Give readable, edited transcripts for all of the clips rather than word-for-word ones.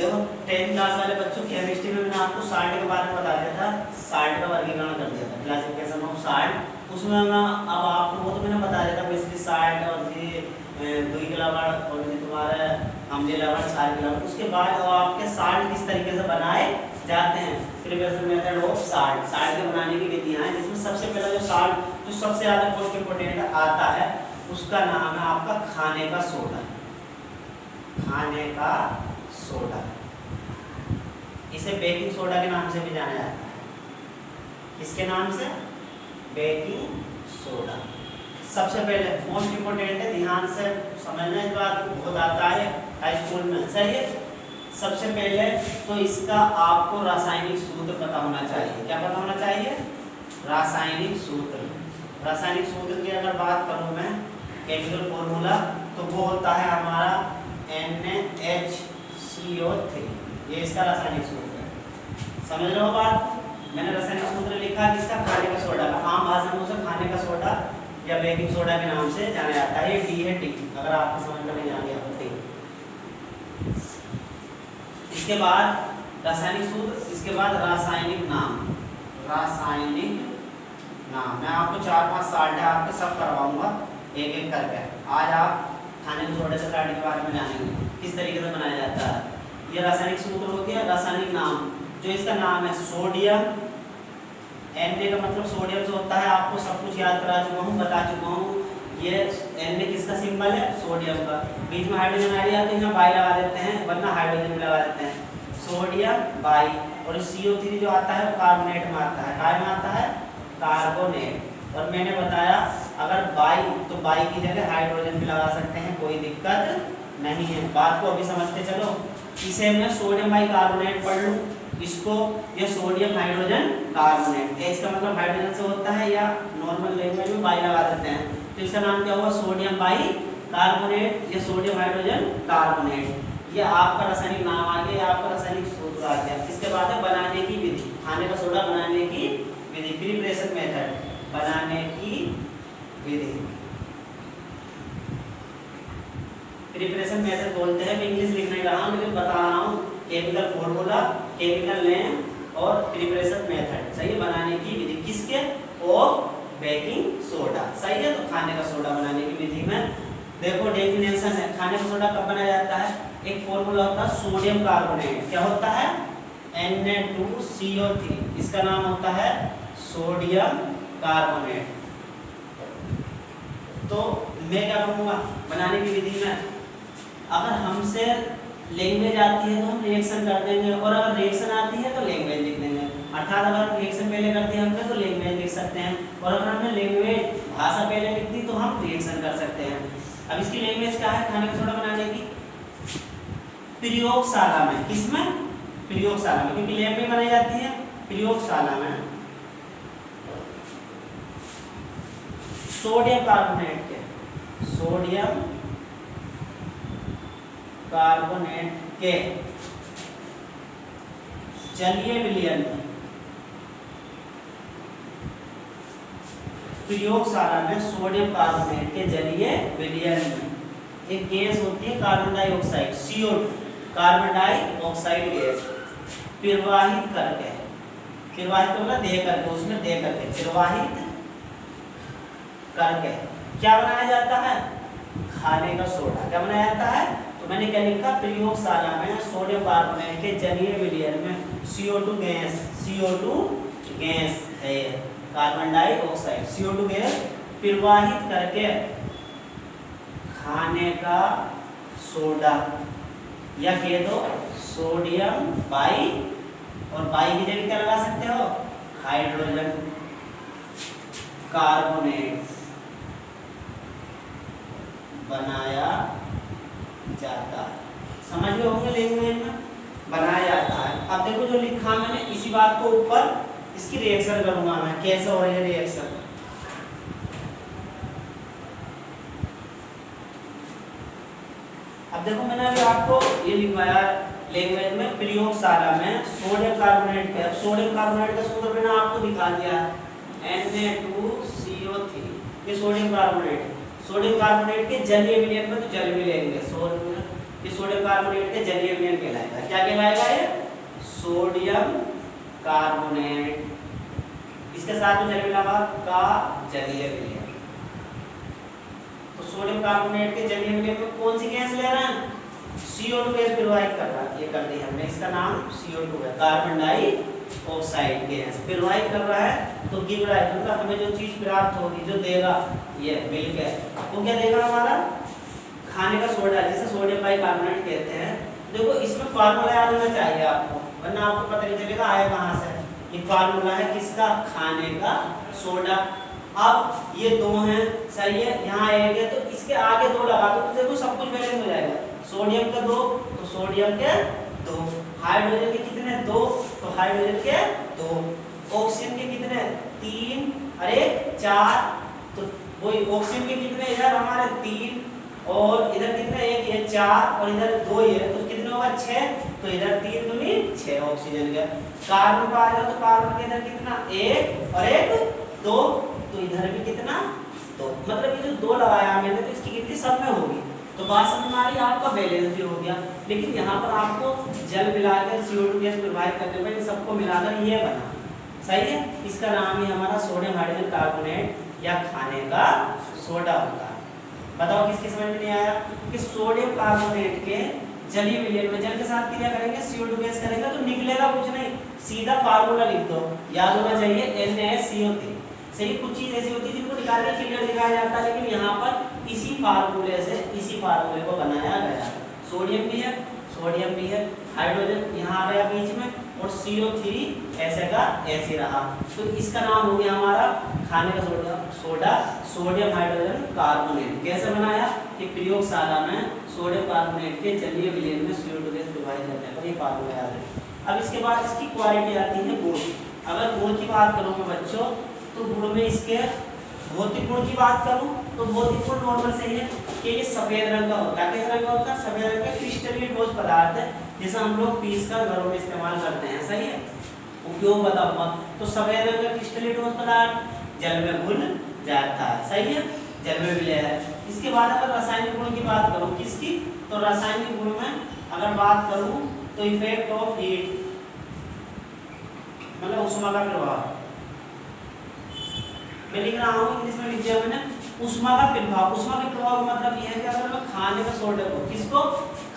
देखो 10th class वाले बच्चों केमिस्ट्री में मैंने आपको साल्ट के बारे में बता दिया था, साल्ट का वर्गीकरण कर दिया था, क्लासिफिकेशन ऑफ साल्ट। उसमें मैं अब आपको वो तो मैंने बता दिया था बेसिकली साल्ट और ये दुई के लवण और ये तुम्हारे अम्लीय लवण, क्षारीय लवण। उसके बाद अब आपके साल्ट किस तरीके से बनाए जाते हैं, preparation method of salt, salt के बनाने की विधियां हैं, जिसमें सबसे पहला जो साल्ट जो सबसे ज़्यादा मोस्ट इम्पोर्टेंट आता है उसका नाम है आपका खाने का सोडा। खाने का सोडा, इसे बेकिंग सोडा के नाम से भी जाना जाता है। किसके नाम से? Baking soda. सबसे पहले मोस्ट इम्पोर्टेंट है, ध्यान से समझना इस बात को, बहुत आता है हाई स्कूल में, सही है। सबसे पहले तो इसका आपको रासायनिक सूत्र पता होना चाहिए। क्या पता होना चाहिए? रासायनिक सूत्र। रासायनिक सूत्र की अगर बात करूं मैं, केमिकल फॉर्मूला, तो वो होता है हमारा NaHCO3, ये इसका रासायनिक सूत्र है। समझ रहे हो बात? मैंने रासायनिक सूत्र लिखा किसका? खाने का सोडा का। आम भाषा में उसे खाने का सोडा या बेकिंग सोडा के नाम से जाना जाता है। ये डी है, डी, अगर आपको समझ में नहीं आ गया तो डी। इसके बाद रासायनिक सूत्र, इसके बाद रासायनिक नाम। रासायनिक नाम मैं आपको 4-5 साल्ट है आपके सब करवाऊंगा एक एक करके। आज आप खाने के सोडे से साल्ट के बारे में जानेंगे किस तरीके से बनाया जाता है। ये रासायनिक सूत्र होती है। रासायनिक नाम, जो इसका नाम है सोडियम, Na का मतलब सोडियम से होता है, आपको सब कुछ याद करा चुका हूँ, बता चुका हूँ। ये Na किसका सिंबल है? सोडियम का। बीच में हाइड्रोजन आ रही है तो यहाँ बाई लगा देते हैं, वरना हाइड्रोजन भी लगा देते हैं। सोडियम बाई, और CO3 जो आता है वो कार्बोनेट में आता है। काय में आता है? कार्बोनेट। और मैंने बताया अगर बाई तो बाई की जगह हाइड्रोजन भी लगा सकते हैं, कोई दिक्कत नहीं है। बात को अभी समझते चलो। इसे मैं सोडियम बाई कार्बोनेट पढ़ लूँ, इसको ये सोडियम हाइड्रोजन कार्बोनेट। इसका मतलब हाइड्रोजन से होता है, या नॉर्मल लैंग्वेज में बाई लगा देते हैं, तो इसका नाम क्या हुआ? सोडियम बाई कार्बोनेट, या सोडियम हाइड्रोजन कार्बोनेट। ये आपका रासायनिक नाम आ गया, आपका रासायनिक सूत्र आ गया। इसके बाद है बनाने की विधि। खाने का सोडा बनाने की विधि, प्रिपरेशन मेथड, बनाने की विधि। प्रिपरेशन मेथड बोलते हैं, मैं इंग्लिश लिख नहीं रहा हूँ लेकिन बता रहा हूँ। केमिकल फॉर्मूला, केमिकल नेम और प्रिपरेशन मेथड, सही है। बनाने की विधि किसके? ऑफ बेकिंग सोडा, सही है। तो खाने का सोडा बनाने की विधि में देखो डेफिनेशन है। खाने का सोडा कब बनाया जाता है? एक फॉर्मूला होता है सोडियम कार्बोनेट। क्या होता है? Na2CO3, इसका नाम होता है सोडियम कार्बोनेट। तो मैं क्या करूँगा बनाने की विधि में? अगर हमसे लैंग्वेज आती है तो हम रिएक्शन कर देंगे, और अगर रिएक्शन आती है तो लैंग्वेज लिख देंगे। अर्थात अगर रिएक्शन पहले करते हैं हमने तो लैंग्वेज लिख सकते हैं, और अगर हमने लैंग्वेज भाषा पहले लिख दी तो हम रिएक्शन कर सकते हैं। अब इसकी लैंग्वेज क्या है खाने का सोडा बनाने की? प्रयोगशाला में। किसमें? प्रयोगशाला में, क्योंकि लैब में बनाई जाती है। प्रयोगशाला में सोडियम कार्बोनेट के, सोडियम कार्बोनेट के जलीय विलयन में, प्रयोगशाला में सोडियम कार्बोनेट के जलीय विलयन में एक गैस होती है carbon dioxide, CO2, carbon dioxide gas, प्रवाहित करके, प्रवाहित मतलब दे करके, उसमें दे करके, प्रवाहित करके क्या बनाया जाता है? खाने का सोडा। क्या बनाया जाता है? तो मैंने क्या लिखा? प्रयोगशाला में सोडियम कार्बोनेट के जलीय विलयन में CO2 गैस, CO2 गैस है, कार्बन डाइऑक्साइड, CO2 गैस प्रवाहित करके खाने का सोडा, या कह दो सोडियम बाई, और बाई की जगह क्या लगा सकते हो? हाइड्रोजन कार्बोनेट बनाया जाता है। समझ गए होंगे लैंग्वेज में बनाया जाता है। अब देखो जो लिखा मैंने, इसी बात को ऊपर इसकी रिएक्शन करूंगा मैं, कैसे हो रही है रिएक्शन। अब देखो मैंने अभी आपको ये लिखवाया लैंग्वेज में, प्रयोगशाला में सोडियम कार्बोनेट के। अब सोडियम कार्बोनेट का सूत्र मैंने आपको दिखा दिया, Na2CO3, ये सोडियम कार्बोनेट। सोडियम कार्बोनेट के जलीय विलयन में तो जल भी लेंगे, ये सोडियम कार्बोनेट के जलीय विलयन कहलाएगा। क्या कहलाएगा ये? सोडियम कार्बोनेट, इसके साथ में जल मिलावा का जलीय विलयन। तो सोडियम कार्बोनेट के जलीय विलयन में कौन सी गैस ले रहा है? CO2 गैस प्रवाहित कर रहा है। ये कर दी हमने, इसका नाम CO2 है, कार्बन डाइऑक्साइड गैस प्रवाहित कर रहा है। तो गिव राइट मतलब हमें जो चीज प्राप्त होगी, जो देगा ये मिलकर, वो क्या देगा? हमारा खाने का सोडा, जिसे सोडियम बाइकार्बोनेट कहते हैं। देखो इसमें फार्मूला याद होना चाहिए आपको, वरना आपको पता नहीं चलेगा आया कहाँ से। ये फार्मूला है किसका? खाने का सोडा। अब ये दो हैं, सही है, यहाँ एक है, तो इसके आगे दो लगा दो तो देखो सब कुछ बैलेंस हो जाएगा। सोडियम के दो तो सोडियम के दो, हाइड्रोजन के कितने? दो, तो हाइड्रोजन के दो, ऑक्सीजन के कितने? तीन, अरे चार, तो वही ऑक्सीजन के कितने? इधर हमारे तीन, और इधर कितने? एक, ये चार, और इधर दो ही है, तो कितने होगा? 6, तो इधर 3 दूनी 6 ऑक्सीजन के। कार्बन पर आ जाओ तो कार्बन के इधर कितना? 1 और 1 2, तो इधर भी कितना? 2। मतलब ये जो दो लगाया मैंने, तो इसकी गिनती सब में होगी। तो बात समझ में आ रही है? आपका बैलेंस भी हो गया। लेकिन यहाँ पर आपको जल मिलाकर CO2 गैस प्रवाहित करने पर सबको मिलाकर ये बना, सही है। इसका नाम ही हमारा सोडियम हाइड्रोजन कार्बोनेट या खाने का सोडा होता है। बताओ किसकी समझ में नहीं आया? कि सोडियम कार्बोनेट के जलीय विलयन में जल के साथ क्रिया करेंगे, CO2 गैस करेंगे, तो निकलेगा कुछ नहीं, सीधा फार्मूला लिख दो, याद होना चाहिए NaCO3। सही, कुछ चीज ऐसी होती है जिनको निकाल के क्लियर दिखाया जाता है, लेकिन यहाँ पर इसी फार्मूले से, इसी फार्मूले को बनाया गया। सोडियम भी है, सोडियम भी है, हाइड्रोजन यहाँ आ गया बीच में, और CO3 ऐसे का ऐसे रहा, तो इसका नाम हो गया हमारा खाने का सोडा सोडियम हाइड्रोजन कार्बोनेट। कैसे बनाया? कि प्रयोगशाला में सोडियम कार्बोनेट के जलीय विलयन में CO2 गैस प्रवाहित करने पर ये फार्मूला याद है। अब इसके बाद इसकी क्वालिटी आती है गुण। अगर गुण की बात करूँ मैं बच्चों, तो गुण में इसके भौतिक गुण की बात करूं तो भौतिक गुण नॉर्मल सही है कि ये सफेद रंग का होता है। किस रंग का होता है? सफेद रंग का क्रिस्टलीन ठोस पदार्थ है, जिसे हम लोग पीस कर घरों में इस्तेमाल करते हैं, सही है। उपयोग बताऊंगा, तो सफेद रंग का क्रिस्टलीन ठोस पदार्थ जल में घुल जाता है, सही है, जल में विलय है। इसके बाद अगर रासायनिक गुण की बात करूं, किसकी? तो रासायनिक गुण में अगर बात करूं तो इफेक्ट ऑफ हीट, मतलब ऊष्मा का प्रभाव, मैं लिख रहा हूँ इंग्लिश में लिख दिया मैंने, ऊष्मा का प्रभाव। ऊष्मा के प्रभाव का मतलब यह है कि अगर मैं खाने के सोडे को, किसको?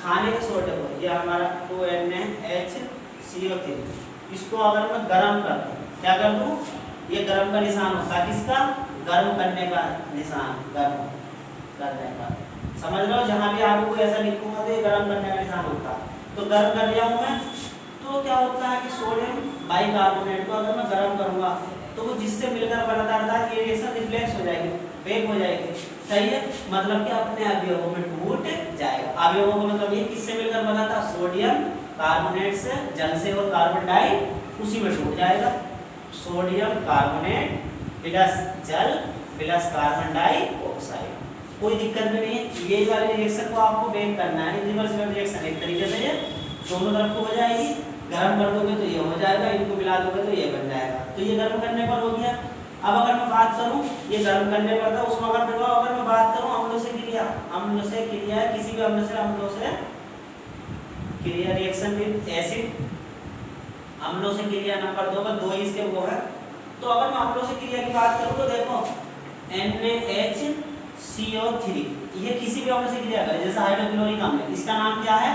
खाने के सोडे को, ये हमारा 2NaHCO3, इसको अगर मैं गर्म कर दूं, क्या कर दूं? ये गर्म का निशान होता है, किसका? गर्म करने का निशान, गर्म करने का, समझ लो। जहाँ भी आपको ऐसा लिखूंगा तो ये गर्म करने का निशान होता है, तो गर्म कर दिया हूँ मैं। तो क्या होता है कि सोडियम बाइकार्बोनेट को अगर मैं गर्म करूंगा तो वो जिससे मिलकर बना था ये रिएक्शन रिफ्लेक्स हो जाएगी, वेग हो जाएगी, सही है, मतलब कि अपने अवयवों में टूट जाएगा। अवयवों का मतलब ये किससे मिलकर बना था? सोडियम कार्बोनेट से, जल से और कार्बन डाई, उसी में टूट जाएगा। सोडियम कार्बोनेट प्लस जल प्लस कार्बन डाइऑक्साइड, कोई दिक्कत भी नहीं है। ये वाले रिएक्शन को आपको वेग करना है, रिवर्सिबल रिएक्शन एक तरीके से, ये दोनों तरफ को हो जाएगी। गर्म कर दोगे तो ये हो जाएगा, इनको मिला दोगे तो ये बन जाएगा। तो ये गर्म करने पर हो गया। अब अगर मैं बात करूं, ये गर्म करने पर था ऊष्मा का प्रभाव। अगर मैं बात करूं अम्लों से क्रिया, अम्ल से क्रिया है, किसी भी अम्ल से, अम्लों से क्रिया, रिएक्शन विद एसिड, अम्लों से क्रिया नंबर 2 पर 2 इसके वो है। तो अगर मैं अम्लों से क्रिया की बात करूं तो देखो NaHCO3, ये किसी भी अम्ल से क्रिया करे, जैसे हाइड्रोक्लोरिक अम्ल, इसका नाम क्या है?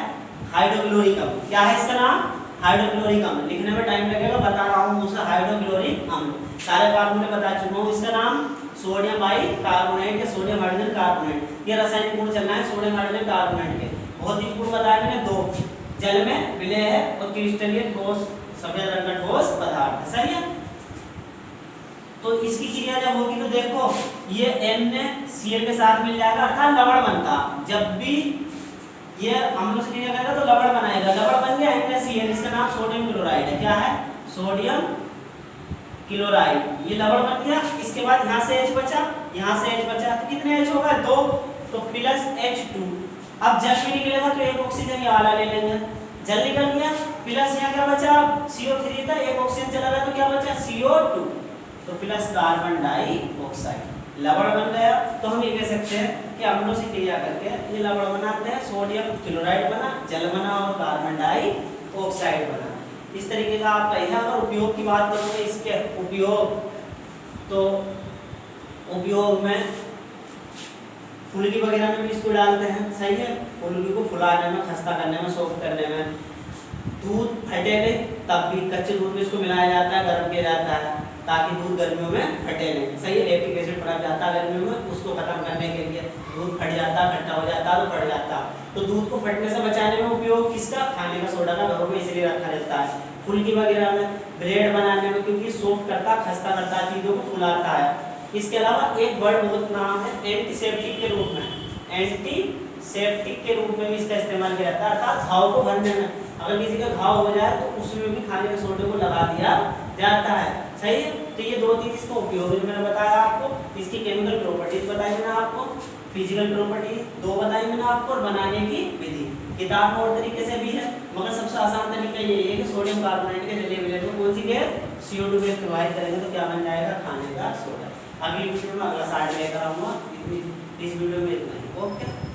हाइड्रोक्लोरिक अम्ल। क्या है इसका नाम? हाइड्रोक्लोरिक अम्ल। लिखने में टाइम लगेगा, बता रहा हूँ उसे हाइड्रोक्लोरिक अम्ल। सारे फार्मूले बता चुका हूँ। इसका नाम सोडियम बाइकार्बोनेट या सोडियम हाइड्रोजन कार्बोनेट। ये रासायनिक गुण चलना है सोडियम हाइड्रोजन कार्बोनेट के। भौतिक गुण बताया मैंने 2, जल में विलय है और क्रिस्टलीय ठोस सफेद रंग का ठोस पदार्थ, सही है। तो इसकी क्रिया जब होगी तो देखो ये NaCl के साथ मिल जाएगा, अर्थात लवण बनता। जब भी ये अम्लों से क्रिया करेगा तो लवण बनाएगा, लवण बन गया NaCl, इसका नाम सोडियम क्लोराइड है। क्या है? Sodium chloride. ये लवण बन गया। इसके बाद यहाँ से H बचा, यहाँ से H बचा, तो कितने H होगा? 2, तो प्लस H2। अब जल भी निकलेगा तो एक ऑक्सीजन ये वाला ले लेंगे, जल निकल गया, प्लस यहाँ क्या बचा? CO3 था, एक ऑक्सीजन चला गया तो क्या बचा? CO2, तो प्लस कार्बन डाइऑक्साइड। लवण बन गया तो हम ये कह सकते हैं कि अम्लों से क्रिया करके ये लवण बनाते हैं। सोडियम क्लोराइड बना, जल बना और कार्बन डाइऑक्साइड बना। इस तरीके का आपका यह। अगर उपयोग की बात करोगे इसके उपयोग, तो उपयोग में फुल्की वगैरह में भी इसको डालते हैं, सही है। फुल्की को फुलाने में, खस्ता करने में, सॉफ्ट करने में। दूध फटे नहीं तब भी कच्चे दूध में इसको मिलाया जाता है, गर्म किया जाता है ताकि दूध गर्मियों में फटे नहीं, सही है। लैक्टिक एसिड पड़ जाता है गर्मियों में, उसको खत्म करने के लिए दूध फट जाता है, खट्टा हो जाता है तो फट जाता है। तो दूध को फटने से बचाने में उपयोग किसका? खाने का सोडा का घरों में इसलिए रखा रहता है। फुल्की वगैरह में, ब्रेड बनाने में, क्योंकि सॉफ्ट करता, खस्ता करता, चीज़ों को फुलाता है। इसके अलावा एक वर्ड बहुत नाम है एंटीसेप्टिक के रूप में, एंटीसेप्टिक के रूप में भी इसका इस्तेमाल किया जाता है, अर्थात घाव को भरने में। अगर किसी का घाव हो जाए तो उसमें भी खाने के सोडे को लगा दिया जाता है, सही है। तो ये दो चीज इसका उपयोग है मैंने बताया आपको। इसकी केमिकल प्रॉपर्टीज बताई मैंने आपको, फिजिकल प्रॉपर्टीज दो बताई मैंने आपको, और बनाने की विधि किताब में और तरीके से भी है, मगर सबसे आसान तरीका यही है कि सोडियम कार्बोनेट के जले मिले में कौन सी गैस? CO2 गैस प्रवाहित करेंगे तो क्या बन जाएगा? खाने का सोडा। अगली वीडियो में अगला साइड लेकर आऊंगा। इस वीडियो में इतना ही, ओके।